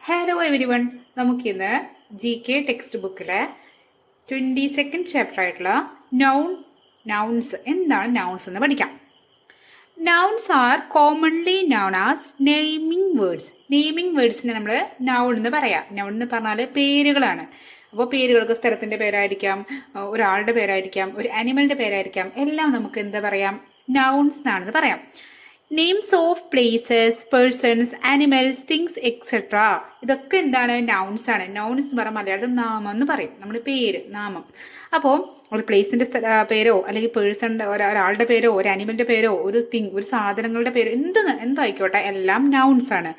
Hello everyone. നമുക്കിന്ന് GK text ബുക്കിലെ 22nd chapter ആയിട്ടുള്ള നൗൺസ് എന്താണ് നൗൺസ് എന്ന് പഠിക്കാം. Nouns are commonly known as naming words. Naming വേർഡ്സിനെ നമ്മൾ നൗൺ എന്ന് പറയാം. നൗൺ എന്ന് പറഞ്ഞാൽ പേരുകളാണ്. അപ്പോൾ പേരുകൾക്ക് സ്ഥലത്തിൻ്റെ പേരായിരിക്കാം, ഒരാളുടെ പേരായിരിക്കാം, ഒരു ആനിമലിൻ്റെ പേരായിരിക്കാം, എല്ലാം നമുക്ക് എന്താ പറയാം, നൗൺസ് എന്നാണെന്ന് പറയാം. Names of places, persons, animals, things etcetera, ഇതൊക്കെ എന്താണ്, നൗൺസ് ആണ്. നൗൺസ് എന്ന് പറഞ്ഞാൽ മലയാളത്തിൽ നാമം എന്ന് പറയും. നമ്മുടെ പേര്, നാമം. അപ്പോൾ ഒരു പ്ലേസിൻ്റെ പേരോ അല്ലെങ്കിൽ പേഴ്സണിൻ്റെ ഒരാളുടെ പേരോ ഒരു ആനിമലിൻ്റെ പേരോ ഒരു ഒരു സാധനങ്ങളുടെ പേരോ എന്തായിക്കോട്ടെ, എല്ലാം നൗൺസ് ആണ്.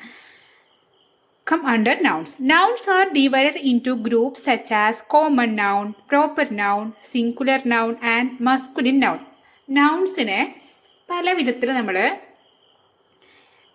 Come under nouns. Nouns are divided into groups such as common noun, proper noun, singular noun and masculine noun. Nounsനെ പല വിധത്തിൽ നമ്മൾ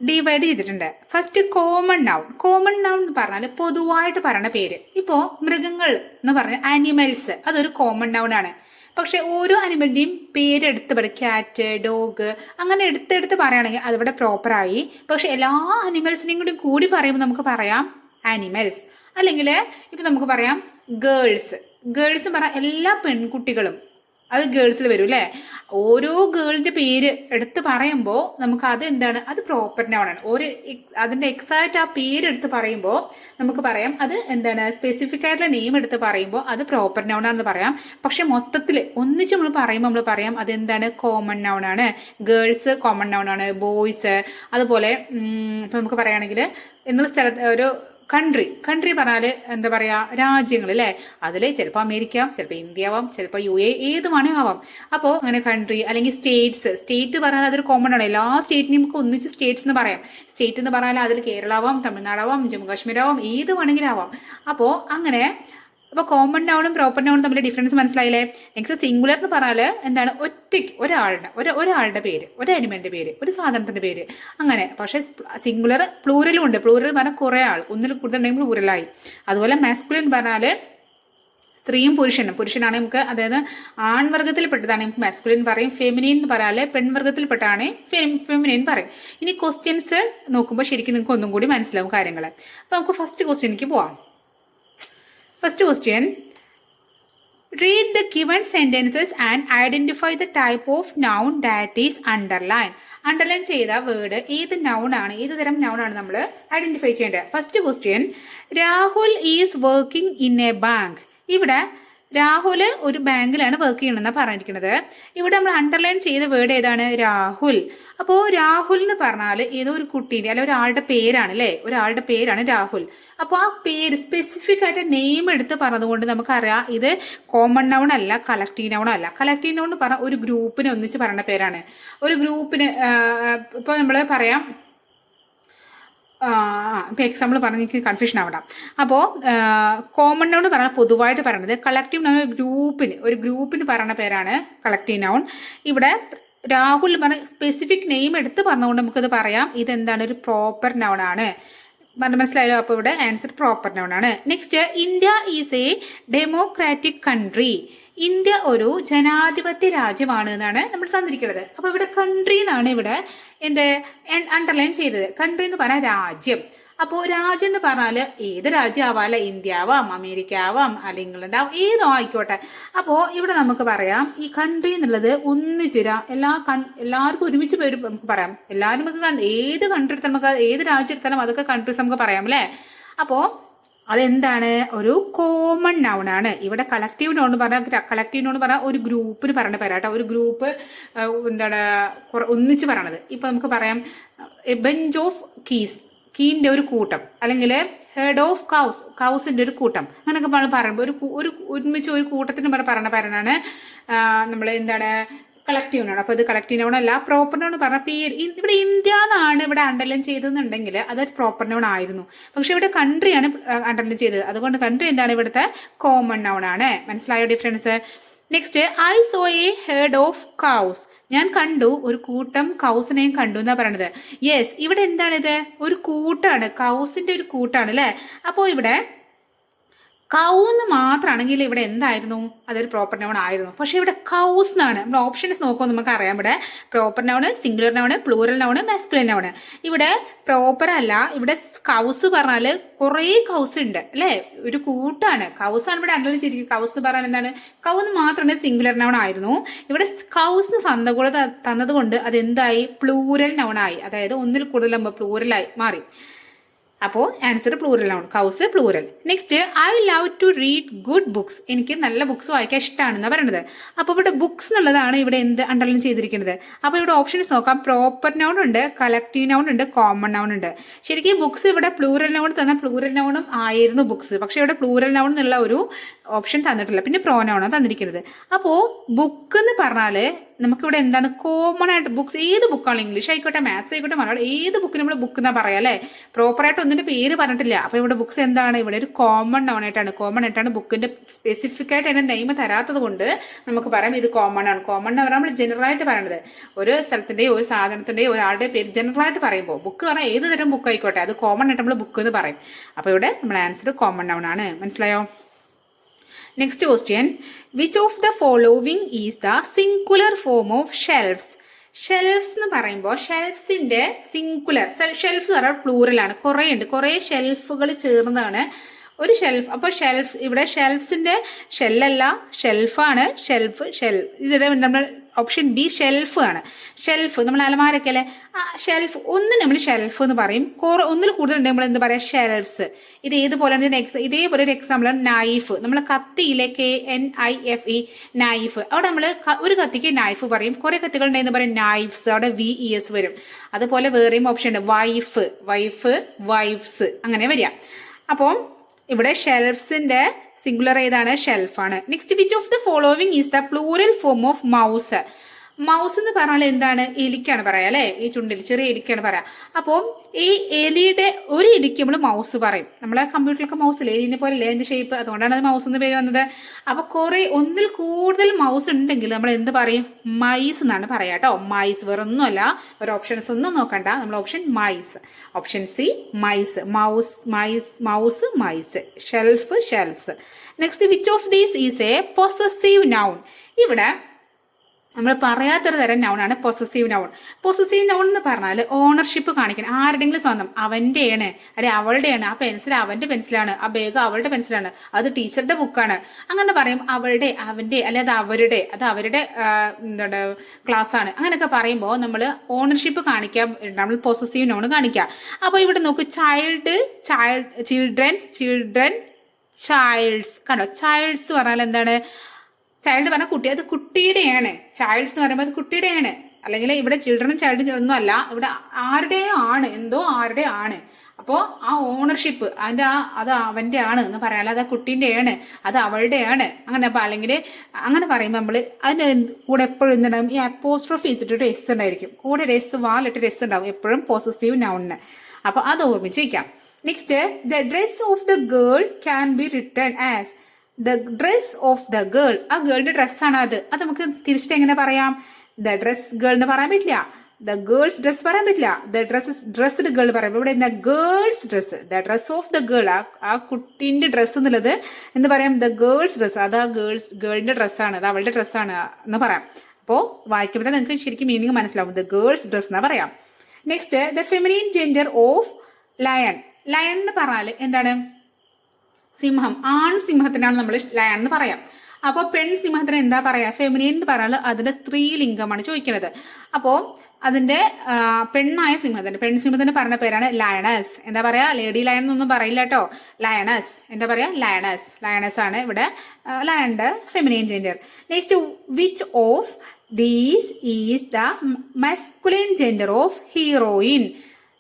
ഡിവൈഡ് ചെയ്തിട്ടുണ്ട്. First common noun. Common noun എന്ന് പറഞ്ഞാൽ പൊതുവായിട്ട് പറയുന്ന പേര്. ഇപ്പോൾ മൃഗങ്ങൾ എന്ന് പറഞ്ഞാൽ ആനിമൽസ്, അതൊരു കോമൺ നൗൺ ആണ്. പക്ഷെ ഓരോ ആനിമലിൻ്റെയും പേരെടുത്ത് പറയും. ക്യാറ്റ്, ഡോഗ്, അങ്ങനെ എടുത്തെടുത്ത് പറയുകയാണെങ്കിൽ അതിവിടെ പ്രോപ്പറായി. പക്ഷെ എല്ലാ ആനിമൽസിനെയും കൂടി പറയുമ്പോൾ നമുക്ക് പറയാം ആനിമൽസ്. അല്ലെങ്കിൽ ഇപ്പം നമുക്ക് പറയാം ഗേൾസ്. ഗേൾസ് പറഞ്ഞാൽ എല്ലാ പെൺകുട്ടികളും, അത് ഗേൾസിൽ വരും അല്ലേ. ഓരോ ഗേളിൻ്റെ പേര് എടുത്ത് പറയുമ്പോൾ നമുക്ക് അത് എന്താണ്, അത് പ്രോപ്പർ നൗൺ ആണ്. അതിൻ്റെ എക്സാക്റ്റ് ആ പേരെടുത്ത് പറയുമ്പോൾ നമുക്ക് പറയാം അത് എന്താണ്, സ്പെസിഫിക് ആയിട്ടുള്ള നെയിം എടുത്ത് പറയുമ്പോൾ അത് പ്രോപ്പർ നൗൺ ആണെന്ന് പറയാം. പക്ഷെ മൊത്തത്തിൽ ഒന്നിച്ച് നമ്മൾ പറയുമ്പോൾ നമ്മൾ പറയാം അതെന്താണ്, കോമൺ നൗൺ ആണ്. ഗേൾസ് കോമൺ നൗൺ ആണ്, ബോയ്സ്. അതുപോലെ ഇപ്പം നമുക്ക് പറയുകയാണെങ്കിൽ എന്നുള്ള സ്ഥലത്ത് ഒരു കൺട്രി പറഞ്ഞാൽ എന്താ പറയുക, രാജ്യങ്ങൾ അല്ലേ. അതിൽ ചിലപ്പോൾ അമേരിക്ക, ചിലപ്പോൾ ഇന്ത്യ ആവാം, ചിലപ്പോൾ UAE, ഏത് വേണേ ആവാം. അപ്പോൾ അങ്ങനെ കൺട്രി അല്ലെങ്കിൽ സ്റ്റേറ്റ് പറഞ്ഞാൽ അതൊരു കോമൺ ആണ്. എല്ലാ സ്റ്റേറ്റിനെയും നമുക്ക് ഒന്നിച്ച് സ്റ്റേറ്റ്സ് എന്ന് പറയാം. സ്റ്റേറ്റ് എന്ന് പറഞ്ഞാൽ അതിൽ കേരള ആവാം, തമിഴ്നാടാവാം, ജമ്മു കാശ്മീർ ആവാം, ഏത് വേണമെങ്കിലും ആവാം. അപ്പോൾ അങ്ങനെ അപ്പോൾ കോമൺ നൗണും പ്രോപ്പർ നൗണും തമ്മിൽ ഡിഫറൻസ് മനസ്സിലായില്ലേ. നെക്സ്റ്റ് സിംഗുലർ എന്ന് പറഞ്ഞാൽ എന്താണ്, ഒറ്റയ്ക്ക് ഒരാളുടെ പേര്, ഒരു അനിമലിൻ്റെ പേര്, ഒരു സാധനത്തിൻ്റെ പേര്, അങ്ങനെ. പക്ഷേ സിംഗുലർ പ്ലൂറലും ഉണ്ട്. പ്ലൂറൽ പറഞ്ഞാൽ കുറേ ആൾ, ഒന്നിൽ കൂടുതലുണ്ടെങ്കിൽ പ്ലൂറലായി. അതുപോലെ മാസ്കുലിൻ പറഞ്ഞാൽ സ്ത്രീയും പുരുഷനാണ് നമുക്ക്, അതായത് ആൺവർഗത്തിൽപ്പെട്ടതാണ് നമുക്ക് മാസ്കുലിൻ പറയും. ഫെമിനിൻ എന്ന് പറഞ്ഞാൽ പെൺവർഗത്തിൽപ്പെട്ടാണ് ഫെമിനിൻ പറയും. ഇനി ക്വസ്റ്റ്യൻസ് നോക്കുമ്പോൾ ശരിക്കും നിങ്ങൾക്ക് ഒന്നും കൂടി മനസ്സിലാവും കാര്യങ്ങൾ. അപ്പോൾ നമുക്ക് ഫസ്റ്റ് ക്വസ്റ്റ്യനിലേക്ക് പോവാം. First question, read the given sentences and identify the type of noun that is underlined. Underline ചെയ്ത വേർഡ് ഏത് നൗൺ ആണ്, ഏത് തരം നൗൺ ആണ് നമ്മൾ ഐഡന്റിഫൈ ചെയ്യേണ്ടത്. First question, Rahul is working in A bank. ഇവിടെ രാഹുൽ ഒരു ബാങ്കിലാണ് വർക്ക് ചെയ്യണമെന്നാണ് പറഞ്ഞിരിക്കുന്നത്. ഇവിടെ നമ്മൾ അണ്ടർലൈൻ ചെയ്ത വേർഡ് ഏതാണ്, രാഹുൽ. അപ്പോൾ രാഹുൽ എന്ന് പറഞ്ഞാൽ ഏതോ ഒരു കുട്ടീൻ്റെ അല്ലെ ഒരാളുടെ പേരാണ് അല്ലേ, ഒരാളുടെ പേരാണ് രാഹുൽ. അപ്പോൾ ആ പേര് സ്പെസിഫിക് ആയിട്ട് നെയിം എടുത്ത് പറഞ്ഞതുകൊണ്ട് നമുക്കറിയാം ഇത് കോമൺ നൗൺ അല്ല, കളക്റ്റീവ് നൗൺ അല്ല. കളക്റ്റീവ് നൗൺ പറഞ്ഞാൽ ഒരു ഗ്രൂപ്പിനെ ഒന്നിച്ച് പറയുന്ന പേരാണ്. ഒരു ഗ്രൂപ്പിന് ഇപ്പോൾ നമ്മൾ പറയാം, ഇപ്പോൾ എക്സാമ്പിൾ പറഞ്ഞ് എനിക്ക് കൺഫ്യൂഷൻ ആവണം. അപ്പോൾ കോമൺ നൗൺ പറഞ്ഞാൽ പൊതുവായിട്ട് പറയണത്, കളക്റ്റീവ് നൗൺ ഒരു ഗ്രൂപ്പിന് പറയുന്ന പേരാണ് കളക്റ്റീവ് നൗൺ. ഇവിടെ രാഹുൽ പറഞ്ഞ സ്പെസിഫിക് നെയിം എടുത്ത് പറഞ്ഞുകൊണ്ട് നമുക്കത് പറയാം ഇതെന്താണ്, ഒരു പ്രോപ്പർ നൗൺ ആണ്. മനസ്സിലായല്ലോ. അപ്പോൾ ഇവിടെ ആൻസർ പ്രോപ്പർ നൗൺ ആണ്. Next, India is A democratic country. India ഒരു ജനാധിപത്യ രാജ്യമാണ് എന്നാണ് നമ്മൾ തന്നിരിക്കുന്നത്. അപ്പോൾ ഇവിടെ കൺട്രി എന്നാണ് ഇവിടെ അണ്ടർലൈൻ ചെയ്തത്. കൺട്രി എന്ന് പറഞ്ഞാൽ രാജ്യം. അപ്പോൾ രാജ്യം എന്ന് പറഞ്ഞാൽ ഏത് രാജ്യം ആവാം അല്ലെ, ഇന്ത്യ ആവാം, അമേരിക്ക ആവാം, അല്ലെങ്കിൽ ഇംഗ്ലണ്ട് ആവാം, ഏതോ ആയിക്കോട്ടെ. അപ്പോൾ ഇവിടെ നമുക്ക് പറയാം ഈ കൺട്രി എന്നുള്ളത് ഒന്നിച്ചിരാ എല്ലാവർക്കും ഒരുമിച്ച് പേര് നമുക്ക് പറയാം. എല്ലാവരും നമുക്ക് ഏത് കൺട്രി എടുത്താലും നമുക്ക് ഏത് രാജ്യം എടുത്താലും അതൊക്കെ കൺട്രീസ് നമുക്ക് പറയാം അല്ലേ. അപ്പോൾ അതെന്താണ്, ഒരു കോമൺ നൗൺ ആണ്. ഇവിടെ കളക്റ്റീവ് നൗൺ പറഞ്ഞാൽ ഒരു ഗ്രൂപ്പിന് പറയുന്ന പേരാട്ടോ. ഒരു ഗ്രൂപ്പ് എന്താണ് ഒന്നിച്ച് പറയണത്. ഇപ്പം നമുക്ക് പറയാം എ ബെഞ്ച് ഓഫ് കീൻ്റെ ഒരു കൂട്ടം, അല്ലെങ്കിൽ ഹെഡ് ഓഫ് കൗസിൻ്റെ ഒരു കൂട്ടം, അങ്ങനെയൊക്കെ പറയുമ്പോൾ ഒരുമിച്ച് ഒരു കൂട്ടത്തിന് പറയുന്ന പേരാണ് നമ്മൾ എന്താണ്, കളക്റ്റീവ് നൗൺ. അപ്പോൾ ഇത് കളക്റ്റീവ് നൗൺ അല്ല. പ്രോപ്പർ നൗൺ പറഞ്ഞ പേര്. ഇവിടെ ഇന്ത്യ എന്നാണ് ഇവിടെ അണ്ടർലൈൻ ചെയ്തതെന്നുണ്ടെങ്കിൽ അതൊരു പ്രോപ്പർ നൗൺ ആയിരുന്നു. പക്ഷെ ഇവിടെ കൺട്രിയാണ് അണ്ടർലൈൻ ചെയ്തത്, അതുകൊണ്ട് കൺട്രി എന്താണ് ഇവിടുത്തെ കോമൺ നൗൺ ആണ്. മനസ്സിലായോ difference? Next, I so A head of cows. ഞാൻ കണ്ടു ഒരു കൂട്ടം കൗസിനെയും കണ്ടു എന്നാ പറയണത്. യെസ്, ഇവിടെ എന്താണിത്, ഒരു കൂട്ടാണ്, കൗസിന്റെ ഒരു കൂട്ടാണ് അല്ലേ. അപ്പോൾ ഇവിടെ കൗ എന്ന് മാത്രമാണെങ്കിൽ ഇവിടെ എന്തായിരുന്നു, അതൊരു പ്രോപ്പർ നൗൺ ആയിരുന്നു. പക്ഷെ ഇവിടെ കൗസ് എന്നാണ്. നമ്മൾ ഓപ്ഷൻസ് നോക്കുമ്പോൾ നമുക്ക് അറിയാം ഇവിടെ proper noun, singular noun, plural noun, masculine noun. ഇവിടെ പ്രോപ്പർ അല്ല, ഇവിടെ കൗസ് പറഞ്ഞാൽ കുറേ കൗസ് ഉണ്ട് അല്ലേ, ഒരു കൂട്ടാണ്. കൗസാണ് ഇവിടെ അണ്ടർ ചെയ്തിരിക്കുന്നത്. കൗസ് എന്ന് പറഞ്ഞാൽ എന്താണ്, കൗ എന്ന് മാത്രമാണ് സിംഗുലർ നൗൺ ആയിരുന്നു. ഇവിടെ കൗസ് തന്ന കൂടെ തന്നത് കൊണ്ട് അതെന്തായി, പ്ലൂറൽ നൗൺ ആയി. അതായത് ഒന്നിൽ കൂടുതലാകുമ്പോൾ പ്ലൂറലായി മാറി. അപ്പോൾ ആൻസർ പ്ലൂറൽ ആണ്, cows plural. Next, I love to read good books. എനിക്ക് നല്ല ബുക്സ് വായിക്കാൻ ഇഷ്ടമാണെന്നാണ് പറയുന്നത്. അപ്പോൾ ഇവിടെ ബുക്സ് എന്നുള്ളതാണ് ഇവിടെ എന്ത് അണ്ടർലൈൻ ചെയ്തിരിക്കുന്നത്. അപ്പോൾ ഇവിടെ ഓപ്ഷൻസ് നോക്കാം. പ്രോപ്പർ നൗൺ ഉണ്ട്, കളക്റ്റീവ് നൗൺ ഉണ്ട്, കോമൺ നൗൺ ഉണ്ട്. ശരിക്കും ബുക്സ് ഇവിടെ പ്ലൂറൽ നൗൺ തന്ന പ്ലൂറൽ നൗണും ആയിരുന്നു ബുക്സ്. പക്ഷെ ഇവിടെ പ്ലൂറൽ നൗൺ എന്നുള്ള ഒരു ഓപ്ഷൻ തന്നിട്ടില്ല. പിന്നെ പ്രോനൗണാണ് തന്നിരിക്കുന്നത്. അപ്പോൾ ബുക്ക് എന്ന് പറഞ്ഞാൽ നമുക്കിവിടെ എന്താണ്, കോമൺ ആയിട്ട് ബുക്സ്, ഏത് ബുക്കാണ്, ഇംഗ്ലീഷ് ആയിക്കോട്ടെ, മാത്സ് ആയിക്കോട്ടെ, മലയാളം, ഏത് ബുക്കിന് നമ്മൾ ബുക്ക് എന്നാ പറയാം അല്ലേ. പ്രോപ്പറായിട്ട് ഒന്നിന്റെ പേര് പറഞ്ഞിട്ടില്ല. അപ്പോൾ ഇവിടെ ബുക്സ് എന്താണ്, ഇവിടെ ഒരു കോമൺ നൗൺ ആയിട്ടാണ്. കോമൺ ആയിട്ടാണ് ബുക്കിന്റെ സ്പെസിഫിക് ആയിട്ട് അതിന്റെ നെയിം തരാത്തത് കൊണ്ട് നമുക്ക് പറയാം ഇത് കോമൺ ആണ്. കോമൺ എന്ന് പറഞ്ഞാൽ നമ്മൾ ജനറൽ ആയിട്ട് പറയുന്നത്, ഒരു സ്ഥലത്തിന്റെയോ ഒരു സാധനത്തിന്റെയോ ഒരാളുടെ പേര് ജനറൽ ആയിട്ട് പറയുമ്പോൾ, ബുക്ക് പറഞ്ഞാൽ ഏത് തരം ബുക്ക് ആയിക്കോട്ടെ അത് കോമൺ ആയിട്ട് നമ്മൾ ബുക്ക് എന്ന് പറയും. അപ്പോൾ ഇവിടെ നമ്മൾ ആൻസർ കോമൺ നൗൺ ആണ്. മനസ്സിലായോ? Next question, which of the following is the singular form of shelves? Shelves എന്ന് പറയുമ്പോൾ ഷെൽഫ്സിന്റെ സിംഗുലർ, ഷെൽഫ് എന്ന് പറഞ്ഞാൽ പ്ലൂറലാണ്. കുറേ ഉണ്ട്, കുറേ ഷെൽഫുകൾ ചേർന്നതാണ് ഒരു ഷെൽഫ്. അപ്പോൾ ഷെൽഫ്, ഇവിടെ ഷെൽഫ്സിന്റെ ഷെല്ലല്ല, ഷെൽഫാണ്. ഷെൽഫ്, ഇതിടെ നമ്മൾ ഓപ്ഷൻ ബി ഷെൽഫ് ആണ്. ഷെൽഫ് നമ്മൾ അലമാരൊക്കെ അല്ലേ, ഷെൽഫ് ഒന്ന് നമ്മൾ ഷെൽഫ് എന്ന് പറയും. ഒന്നിൽ കൂടുതലുണ്ട് നമ്മൾ എന്ത് പറയാം, ഷെൽഫ്സ്. ഇത് ഏതുപോലെയാണ് ഇതേപോലെ ഒരു എക്സാമ്പിളാണ് നൈഫ്. നമ്മൾ കത്തിയിലെ KNIFE നൈഫ്. അവിടെ നമ്മൾ ഒരു കത്തിക്ക് നൈഫ് പറയും, കുറെ കത്തികൾ ഉണ്ടെന്ന് പറയും നൈഫ്സ്, അവിടെ VES വരും. അതുപോലെ വേറെയും ഓപ്ഷൻ ഉണ്ട്, വൈഫ്, വൈഫ്സ്, അങ്ങനെ വരിക. അപ്പം ഇവിടെ ഷെൽഫ്സിന്റെ സിംഗുലർ ഏതാണ്, ഷെൽഫാണ്. Next, which of the following is the plural form of mouse? Mouse എന്ന് പറഞ്ഞാൽ എന്താണ്, എലിക്കാണ് പറയാം അല്ലെ, ഈ ചുണ്ടിൽ ചെറിയ എലിക്കാണ് പറയാം. അപ്പോൾ ഈ എലിയുടെ ഒരു എലിക്ക് നമ്മൾ മൗസ് പറയും. നമ്മളെ കമ്പ്യൂട്ടറിലൊക്കെ മൗസ് ഇല്ലേ, എലിനെ പോലെ അല്ലേ അതിന്റെ ഷേപ്പ്, അതുകൊണ്ടാണ് അത് മൗസ് എന്ന് പേര് വന്നത്. അപ്പൊ കുറെ ഒന്നിൽ കൂടുതൽ മൗസ് ഉണ്ടെങ്കിൽ നമ്മൾ എന്ത് പറയും, മൈസ് എന്നാണ് പറയാ കേട്ടോ. മൈസ്, വേറൊന്നുമല്ല, ഒരു ഓപ്ഷൻസ് ഒന്നും നോക്കണ്ട, നമ്മൾ option mice, option C mice, mouse, mouse, mice, shelf, shelves. Next, which of these is A possessive noun? ഇവിടെ നമ്മൾ പറയാത്തൊരു തരം നൗണാണ് പൊസസീവ് നൗൺ. പൊസസീവ് നൗൺ എന്ന് പറഞ്ഞാൽ ഓണർഷിപ്പ് കാണിക്കണം, ആരുടെങ്കിലും സ്വന്തം, അവൻ്റെയാണ് അല്ലെ അവളുടെയാണ്, ആ പെൻസിൽ അവന്റെ പെൻസിലാണ്, ആ ബാഗ് അവളുടെ പെൻസിലാണ്, അത് ടീച്ചറുടെ ബുക്കാണ്, അങ്ങനെ പറയും. അവളുടെ, അവന്റെ, അല്ലെ അത് അവരുടെ എന്താണ് ക്ലാസ് ആണ്, അങ്ങനെയൊക്കെ പറയുമ്പോൾ നമ്മൾ ഓണർഷിപ്പ് കാണിക്കാൻ നമ്മൾ പൊസസീവ് നൗൺ കാണിക്കുക. അപ്പോൾ ഇവിടെ നോക്ക്, ചിൽഡ്രൻ, ചൈൽഡ്സ്, കണ്ടോ, ചൈൽഡ്സ് പറഞ്ഞാൽ എന്താണ്, ചൈൽഡ് പറഞ്ഞാൽ കുട്ടി, അത് കുട്ടിയുടെയാണ്. ചൈൽഡ്സ് എന്ന് പറയുമ്പോൾ അത് കുട്ടിയുടെയാണ്. അല്ലെങ്കിൽ ഇവിടെ ചിൽഡ്രനും ചൈൽഡും ഒന്നും അല്ല, ഇവിടെ ആരുടെയോ ആണ്, എന്തോ ആരുടെ ആണ്. അപ്പോൾ ആ ഓണർഷിപ്പ് അതിൻ്റെ അത് അവൻ്റെ ആണ് എന്ന് പറയാം, അല്ലാതെ കുട്ടീൻ്റെ ആണ്, അത് അവളുടെ ആണ്, അങ്ങനെ. അപ്പോൾ അല്ലെങ്കിൽ അങ്ങനെ പറയുമ്പോൾ നമ്മൾ അതിന് കൂടെ എപ്പോഴും എന്തുണ്ടാകും, ഈ അപ്പോസ്ട്രോഫി വെച്ചിട്ടൊരു എസ് ഉണ്ടായിരിക്കും, കൂടെ ഒരു എസ്, വാലിട്ടൊരു എസ് ഉണ്ടാവും എപ്പോഴും പൊസസീവ് നൗണിന്. അപ്പോൾ അത് ഓർമ്മിച്ച് വയ്ക്കാം. Next, the dress of the girl can be written as the dress of the girl. ആ ഗേളിന്റെ ഡ്രസ്സാണ് അത് നമുക്ക് തിരിച്ചിട്ട് എങ്ങനെ പറയാം, ദ ഡ്രസ് ഗേൾ എന്ന് പറയാൻ പറ്റില്ല, ദ ഗേൾസ് ഡ്രസ് പറയാൻ പറ്റില്ല, ദ ഡ്രസ്ഡ് ഗേൾ പറയാം. ഇവിടെ എന്താ, girls dress, the dress of the girl, ആ കുട്ടീന്റെ ഡ്രസ്സ് എന്നുള്ളത് എന്ത് പറയാം, ദ ഗേൾസ് ഡ്രസ്, അത് ആ ഗേളിന്റെ ഡ്രസ്സാണ്, അത് അവളുടെ ഡ്രസ്സാണ് എന്ന് പറയാം. അപ്പോൾ വായിക്കുമ്പോൾ നിങ്ങൾക്ക് ശരിക്കും മീനിങ് മനസ്സിലാവും, ദ ഗേൾസ് ഡ്രസ് എന്നാ പറയാം. Next, the feminine gender of lion. Lion എന്ന് പറഞ്ഞാൽ എന്താണ്, സിംഹം. ആൺ സിംഹത്തിനാണ് നമ്മൾ ലയൺ എന്ന് പറയാം. അപ്പോൾ പെൺ സിംഹത്തിന് എന്താ പറയാ, ഫെമിനിൻ എന്ന് പറഞ്ഞാൽ അതിന്റെ സ്ത്രീലിംഗമാണ് ചോദിക്കുന്നത്. അപ്പോൾ അതിന്റെ പെണ്ണായ സിംഹത്തിന് പറഞ്ഞ പേരാണ് ലയണസ്. എന്താ പറയാ, ലേഡി ലയൺ എന്നൊന്നും പറയില്ല കേട്ടോ, ലയണസ്. എന്താ പറയാ, ലയണസ് ആണ് ഇവിടെ ലയണിന്റെ feminine gender. Next, which of these is the masculine gender of heroine?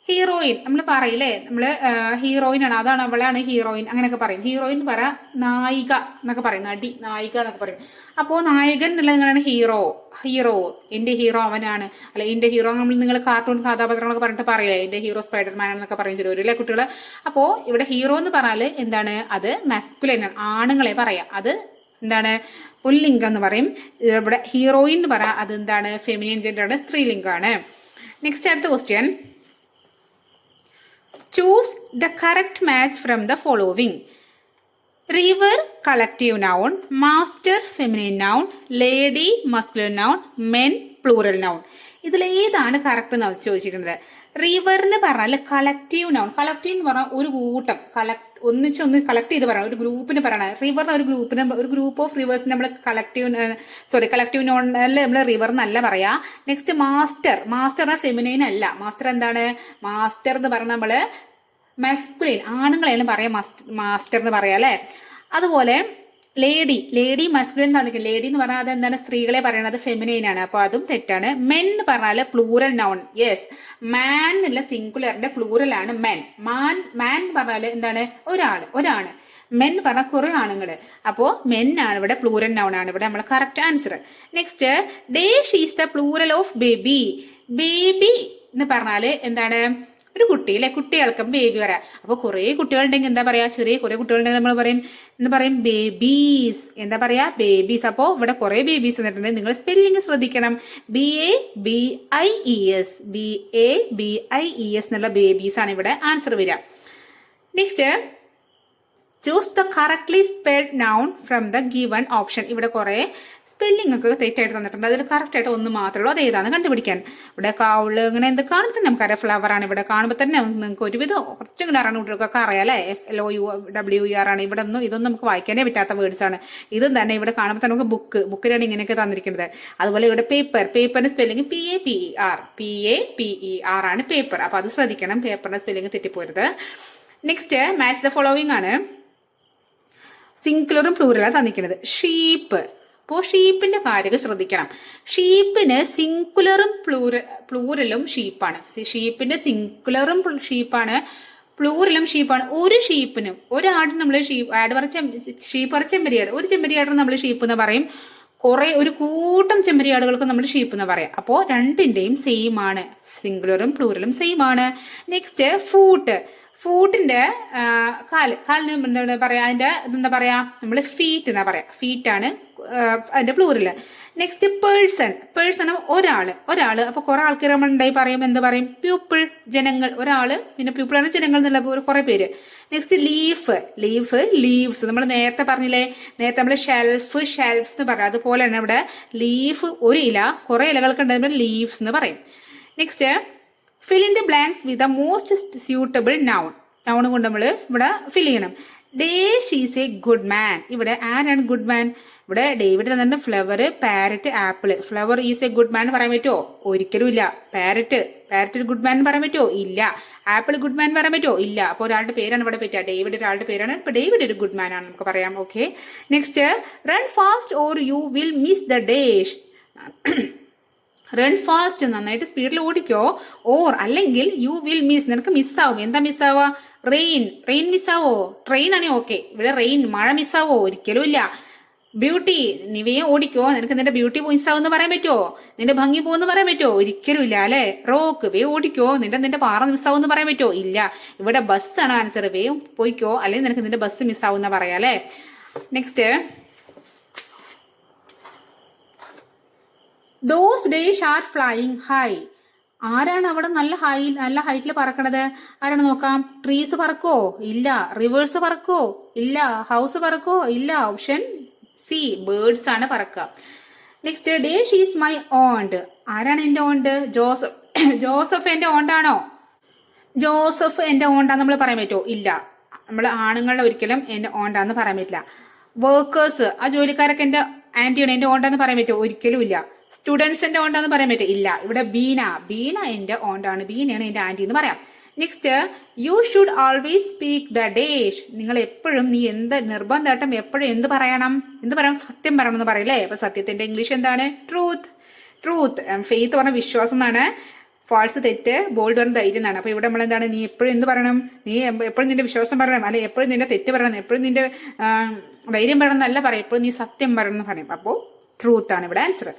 Heroine നമ്മൾ പറയില്ലേ, നമ്മൾ ഹീറോയിൻ ആണ്, അതാണ് അവളാണ് ഹീറോയിൻ, അങ്ങനെയൊക്കെ പറയും. ഹീറോയിൻ പറ നായിക എന്നൊക്കെ പറയും, നടി, നായിക എന്നൊക്കെ പറയും. അപ്പോൾ നായകൻ എന്നുള്ളത് നിങ്ങളാണ് ഹീറോ, എൻ്റെ ഹീറോ അവനാണ്, അല്ലെ എൻ്റെ ഹീറോ. നിങ്ങൾ കാർട്ടൂൺ കഥാപാത്രങ്ങളൊക്കെ പറഞ്ഞിട്ട് പറയില്ലേ, എൻ്റെ ഹീറോ സ്പൈഡർമാൻ എന്നൊക്കെ പറയും ചിലവരില്ലേ കുട്ടികൾ. അപ്പോൾ ഇവിടെ ഹീറോ എന്ന് പറഞ്ഞാൽ എന്താണ്, അത് മസ്കുലൈൻ ആണ്, ആണുങ്ങളെ പറയാം, അത് എന്താണ് പുല്ലിംഗം എന്ന് പറയും. ഇവിടെ ഹീറോയിൻ എന്ന് പറയാം, അത് എന്താണ് ഫെമിനിൻ ജെൻഡർ ആണ്, സ്ത്രീലിംഗമാണ്. നെക്സ്റ്റ്, അടുത്ത question, choose the correct match from the following. River collective noun, master feminine noun, lady masculine noun, men plural noun. ഇതിലേതാണ് കറക്റ്റ് എന്ന് ചോദിച്ചിരിക്കുന്നത്. റിവർ എന്ന് പറഞ്ഞാൽ കളക്റ്റീവ് നൗൺ. കളക്റ്റീവ് എന്ന് പറഞ്ഞാൽ ഒരു കൂട്ടം ഒന്നിച്ച് കളക്ട് ചെയ്ത് പറയണം, ഒരു ഗ്രൂപ്പിന് പറയണം. റിവർ ഒരു ഗ്രൂപ്പ് ഓഫ് റിവേഴ്സിന് നമ്മൾ കളക്റ്റീവ് നോണിൽ നമ്മൾ റിവർ എന്നല്ല പറയാ. നെക്സ്റ്റ് മാസ്റ്റർ ഫെമിനൈൻ അല്ല. മാസ്റ്റർ എന്താണ്? മാസ്റ്റർ എന്ന് പറഞ്ഞാൽ നമ്മള് മസ്കുലിൻ ആണുങ്ങളെയാണ് പറയാം മാസ്റ്റർ എന്ന് പറയാം അല്ലെ. അതുപോലെ ലേഡി മസ്കുലിൻ തന്നിരിക്കും. ലേഡി എന്ന് പറഞ്ഞാൽ അതെന്താണ്? സ്ത്രീകളെ പറയണത് ഫെമിനൈൻ ആണ്, അപ്പൊ അതും തെറ്റാണ്. മെൻ എന്ന് പറഞ്ഞാൽ പ്ലൂറൽ നൗൺ. യെസ്, മാൻ എന്നുള്ള സിംഗുലറിന്റെ പ്ലൂറൽ ആണ് മെൻ. മാൻ എന്ന് പറഞ്ഞാൽ എന്താണ്? ഒരാണ്. മെൻ പറഞ്ഞാൽ കുറെ ആണുങ്ങള്, അപ്പോ മെൻ ആണ് ഇവിടെ, പ്ലൂറൽ നൗൺ ആണ് ഇവിടെ നമ്മൾ correct answer. Next, dash is the plural of baby. Baby എന്ന് പറഞ്ഞാല് എന്താണ്? ഒരു കുട്ടി അല്ലെ, കുട്ടികൾക്ക് ബേബി പറയാം. അപ്പൊ കുറെ കുട്ടികളുണ്ടെങ്കിൽ എന്താ പറയാ? ചെറിയ കുറെ കുട്ടികളുണ്ടെങ്കിൽ നമ്മൾ പറയും ബേബീസ്. എന്താ പറയാ? ബേബീസ്. അപ്പോ ഇവിടെ കുറെ ബേബീസ് എന്നിട്ടുണ്ട്. നിങ്ങൾ സ്പെല്ലിംഗ് ശ്രദ്ധിക്കണം. BABIES എന്നുള്ള ബേബീസ് ആണ് ഇവിടെ ആൻസർ വരിക. Next, choose the correctly spelled noun from the given option. ഇവിടെ കുറെ സ്പെല്ലിംഗ് ഒക്കെ തെറ്റായിട്ട് തന്നിട്ടുണ്ട്. അതിൽ കറക്റ്റ് ആയിട്ട് ഒന്ന് മാത്രമേ ഉള്ളൂ, അത് ഏതാണെന്ന് കണ്ടുപിടിക്കാൻ. ഇവിടെ കൗള് ഇങ്ങനെ എന്ത് കാണുമ്പോൾ തന്നെ നമുക്കറിയാം ഫ്ലവർ ആണ്. ഇവിടെ കാണുമ്പോൾ തന്നെ നിങ്ങൾക്ക് ഒരുവിധം കുറച്ചെങ്കിലും അറിയണം, കുട്ടികൾക്കൊക്കെ അറിയാം അല്ലേ. FLOUWER ആണ്. ഇവിടെ ഇതൊന്നും നമുക്ക് വായിക്കാനേ പറ്റാത്ത വേർഡ്സ് ആണ്. ഇതും തന്നെ ഇവിടെ കാണുമ്പോൾ തന്നെ നമുക്ക് ബുക്കിലാണ് ഇങ്ങനെയൊക്കെ തന്നിരിക്കുന്നത്. അതുപോലെ ഇവിടെ പേപ്പറിന് സ്പെല്ലിംഗ് PAPER ആണ് പേപ്പർ. അപ്പൊ അത് ശ്രദ്ധിക്കണം, പേപ്പറിന്റെ സ്പെല്ലിംഗ് തെറ്റിപ്പോരുത്. നെക്സ്റ്റ്, മാച്ച് ദ ഫോളോവിംഗ് ആണ്. സിംഗുലറും പ്ലൂറലാണ് തന്നിരിക്കുന്നത്. ഷീപ്പ്. അപ്പോൾ ഷീപ്പിന്റെ കാര്യമൊക്കെ ശ്രദ്ധിക്കണം. ഷീപ്പിന് സിംഗുലറും പ്ലൂറലും ഷീപ്പാണ്. ഷീപ്പിന്റെ സിംഗുലറും ഷീപ്പാണ്, പ്ലൂറലും ഷീപ്പാണ്. ഒരു ഷീപ്പിനും ഒരാടിന് നമ്മൾ ഷീപ്പ് പറ ചെമ്മരിയാട്. ഒരു ചെമ്മരിയാടിന് നമ്മൾ ഷീപ്പ് എന്ന് പറയും. ഒരു കൂട്ടം ചെമ്മരിയാടുകൾക്ക് നമ്മൾ ഷീപ്പ് എന്ന് പറയാം. അപ്പോൾ രണ്ടിന്റെയും സെയിം ആണ്, സിംഗുലറും പ്ലൂറലും സെയിം ആണ്. നെക്സ്റ്റ്, ഫൂട്ടിന്റെ കാലിന് എന്താ പറയാ? അതിന്റെ എന്താ പറയാ? നമ്മൾ ഫീറ്റ് എന്നാ പറയാ. ഫീറ്റ് ആണ് അതിന്റെ പ്ലൂറല്. നെക്സ്റ്റ്, പേഴ്സൺ ഒരാള്. അപ്പൊ കുറെ ആൾക്കാർ നമ്മൾ ഉണ്ടായി പറയും, എന്ത് പറയും? പ്യൂപ്പിൾ, ജനങ്ങൾ. ഒരാള്, പിന്നെ പ്യൂപ്പിളാണ് ജനങ്ങൾ എന്നുള്ള കുറെ പേര്. Next, leaves. നമ്മൾ നേരത്തെ പറഞ്ഞില്ലേ, നേരത്തെ നമ്മൾ ഷെൽഫ്സ് എന്ന് പറയാം. അതുപോലെയാണ് ഇവിടെ ലീഫ്, ഒരു ഇല, കുറെ ഇലകൾക്ക് ഉണ്ടാകുമ്പോൾ ലീവ്സ് എന്ന് പറയും. Next, fill in the blanks with the most suitable noun. Noun കൊണ്ട് നമ്മൾ ഇവിടെ ഫിൽ ചെയ്യണം. Dash is A good man. ഇവിടെ ആരാണ് ഗുഡ് മാൻ? ഇവിടെ ഡേവിഡ് തന്നെ flower, parrot, apple. Flower is A good man പറയാൻ പറ്റുമോ? ഒരിക്കലും ഇല്ല. പാരറ്റ് ഗുഡ് മാൻ പറയാൻ പറ്റുമോ? ഇല്ല. ആപ്പിൾ ഗുഡ് മാൻ പറയാൻ പറ്റുമോ? ഇല്ല. അപ്പോൾ ഒരാളുടെ പേരാണ് ഇവിടെ പറ്റുക. ഡേവിഡ് ഒരാളുടെ പേരാണ്. ഇപ്പൊ ഡേവിഡ് ഒരു ഗുഡ് മാൻ ആണ് നമുക്ക് പറയാം. Okay. Next, run fast or you will miss the dash. Run fast, നന്നായിട്ട് സ്പീഡിൽ ഓടിക്കോ. ഓർ അല്ലെങ്കിൽ യു വിൽ മിസ്, നിനക്ക് മിസ്സാവും. എന്താ മിസ്സാവുക? റെയിൻ മിസ്സാവോ? ട്രെയിൻ ആണെങ്കിൽ ഓക്കെ. ഇവിടെ മഴ മിസ്സാവോ? ഒരിക്കലും ഇല്ല. ബ്യൂട്ടി, നീ വേഗം ഓടിക്കോ, നിനക്ക് നിന്റെ ബ്യൂട്ടി മിസ്സാവെന്ന് പറയാൻ പറ്റുമോ? നിന്റെ ഭംഗി പോകുമെന്ന് പറയാൻ പറ്റുമോ? ഒരിക്കലും ഇല്ല അല്ലെ. റോക്ക്, വേഗം ഓടിക്കോ, നിന്റെ പാറ മിസ്സാവെന്ന് പറയാൻ പറ്റുമോ? ഇല്ല. ഇവിടെ ബസ്സാണ് ആൻസർ. വേഗം പോയിക്കോ, അല്ലെങ്കിൽ നിനക്ക് നിന്റെ ബസ് മിസ്സാവുന്ന പറയാം അല്ലെ. Next, those days are flying high. ആരാണ് അവിടെ നല്ല ഹൈറ്റിൽ പറക്കണത്? ആരാണ് നോക്കാം. ട്രീസ് പറക്കോ? ഇല്ല. റിവേഴ്സ് പറക്കോ? ഇല്ല. ഹൗസ് പറക്കോ? ഇല്ല. ഓപ്ഷൻ സി, ബേർഡ്സ് ആണ് പറക്കുക. നെക്സ്റ്റ്, ഡേഷ് ഈസ് മൈ ഓണ്ട്. ആരാണ് എന്റെ ഓണ്ട്? ജോസഫ് എന്റെ ഓണ്ടാണോ? ജോസഫ് എന്റെ ഓണ്ടാന്ന് നമ്മൾ പറയാൻ പറ്റുമോ? ഇല്ല. നമ്മൾ ആണുങ്ങളുടെ ഒരിക്കലും എന്റെ ഓണ്ടാന്ന് പറയാൻ പറ്റില്ല. വർക്കേഴ്സ്, ആ ജോലിക്കാരൊക്കെ എന്റെ ആന്റിയാണ്, എന്റെ ഓണ്ടാന്ന് പറയാൻ പറ്റുമോ? ഒരിക്കലും ഇല്ല. സ്റ്റുഡൻസ് എന്റെ ഓണ്ടാന്ന് പറയാൻ പറ്റും? ഇല്ല. ഇവിടെ ബീന എന്റെ ഓണ്ടാണ്, ബീനയാണ് എന്റെ ആന്റി എന്ന് പറയാം. Next, you should always speak the dash. നിങ്ങൾ എപ്പോഴും, നീ എന്ത് നിർബന്ധമായിട്ടും എപ്പോഴും എന്ത് പറയണം? സത്യം പറയണം എന്ന് പറയില്ലേ. അപ്പൊ സത്യത്തിന്റെ ഇംഗ്ലീഷ് എന്താണ്? ട്രൂത്ത്. ഫെയ്ത്ത് പറഞ്ഞ വിശ്വാസം എന്നാണ്. ഫാൾസ് തെറ്റ്, ബോൾഡ് പറഞ്ഞ ധൈര്യം എന്നാണ്. അപ്പൊ ഇവിടെ നമ്മൾ എന്താണ്? നീ എപ്പോഴും എന്ത് പറയണം? നീ എപ്പോഴും നിന്റെ വിശ്വാസം പറയണം, അല്ലെ എപ്പോഴും നിന്റെ തെറ്റ് പറയണം, എപ്പോഴും നിന്റെ ധൈര്യം പറയണം എന്നല്ല പറയും, എപ്പോഴും നീ സത്യം പറയണം എന്ന് പറയും. അപ്പോൾ ട്രൂത്ത് ആണ് ഇവിടെ answer.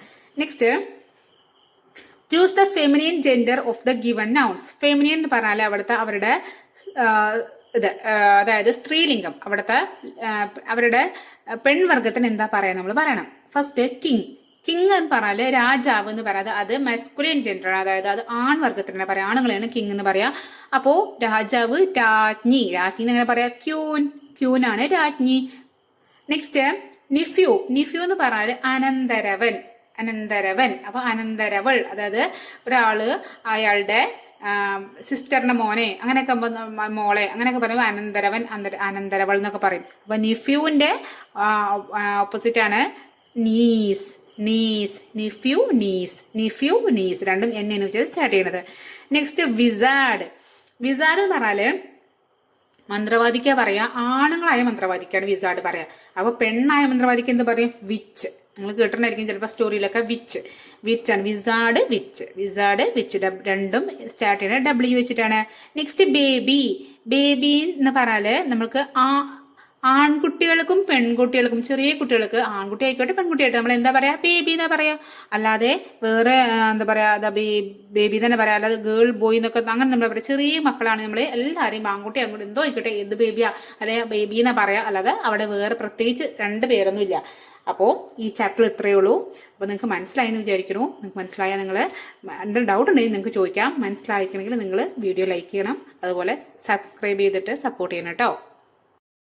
Next, choose the feminine gender of the given nouns. Feminine എന്ന് പറഞ്ഞാൽ അവരുടെ അതായത് സ്ത്രീലിംഗം, അവരുടെ പെൺവർഗത്തിന് എന്താ പറയാ നമ്മൾ പറയണം. ഫസ്റ്റ്, കിങ് എന്ന് പറഞ്ഞാല് രാജാവ് എന്ന് പറയാതെ അത് മസ്കുലിൻ ജെൻഡർ ആണ്, അതായത് അത് ആൺവർഗത്തിന് പറയാം, ആണുങ്ങളെയാണ് കിങ് എന്ന് പറയാ. അപ്പോ രാജാവ്, രാജ്ഞി എങ്ങനെ പറയാ? ക്യൂൻ ആണ് രാജ്ഞി. നെക്സ്റ്റ് നിഫ്യൂ എന്ന് പറഞ്ഞാൽ അനന്തരവൻ. അപ്പൊ അനന്തരവൾ, അതായത് ഒരാള് അയാളുടെ സിസ്റ്ററിന്റെ മോനെ അങ്ങനെയൊക്കെ മോളെ അങ്ങനെയൊക്കെ പറയുമ്പോൾ അനന്തരവൾ എന്നൊക്കെ പറയും. അപ്പൊ നിഫ്യൂവിന്റെ ഓപ്പോസിറ്റ് ആണ് നീസ്. നിഫ്യൂ നീസ് രണ്ടും എന്നു വെച്ച് സ്റ്റാർട്ട് ചെയ്യണത്. നെക്സ്റ്റ് വിസാർഡ് എന്ന് പറഞ്ഞാല് മന്ത്രവാദിക്കാ പറയാ, ആണുങ്ങളായ മന്ത്രവാദിക്കാണ് വിസാർഡ് പറയാ. അപ്പൊ പെണ്ണായ മന്ത്രവാദിക്ക് എന്ത് പറയും? വിച്ച്. നിങ്ങൾ കേട്ടിട്ടുണ്ടായിരിക്കും ചിലപ്പോൾ സ്റ്റോറിയിലൊക്കെ. വിച്ച് ആണ്. വിസാർഡ് വിച്ച് രണ്ടും സ്റ്റാർട്ട് ചെയ്യുന്നത് ഡബ്ല്യു വെച്ചിട്ടാണ്. നെക്സ്റ്റ് ബേബി എന്ന് പറഞ്ഞാല് നമ്മൾക്ക് ആൺകുട്ടികൾക്കും പെൺകുട്ടികൾക്കും, ചെറിയ കുട്ടികൾക്ക് ആൺകുട്ടി ആയിക്കോട്ടെ പെൺകുട്ടി ആയിട്ട് നമ്മൾ എന്താ പറയാ? ബേബി എന്നാ പറയാ. അല്ലാതെ വേറെ എന്താ പറയാ ബേബി തന്നെ പറയാം. അല്ലാതെ ഗേൾ ബോയ് എന്നൊക്കെ അങ്ങനെ നമ്മൾ പറയാം. ചെറിയ മക്കളാണ് നമ്മൾ എല്ലാവരെയും ആൺകുട്ടി അങ്ങോട്ട് എന്തോ ആയിക്കോട്ടെ എന്ത് ബേബിയാ അല്ലെ ബേബി എന്നാ പറയാ. അല്ലാതെ അവിടെ വേറെ പ്രത്യേകിച്ച് രണ്ട് പേരൊന്നും ഇല്ല. അപ്പോൾ ഈ ചാപ്റ്റർ ഇത്രയേ ഉള്ളൂ. അപ്പോൾ നിങ്ങൾക്ക് മനസ്സിലായെന്ന് വിചാരിക്കുന്നു. നിങ്ങൾക്ക് മനസ്സിലായാൽ നിങ്ങൾ എന്തെങ്കിലും ഡൗട്ട് ഉണ്ടെങ്കിൽ നിങ്ങൾക്ക് ചോദിക്കാം. മനസ്സിലായിക്കണമെങ്കിൽ നിങ്ങൾ വീഡിയോ ലൈക്ക് ചെയ്യണം, അതുപോലെ സബ്സ്ക്രൈബ് ചെയ്തിട്ട് സപ്പോർട്ട് ചെയ്യണം കേട്ടോ.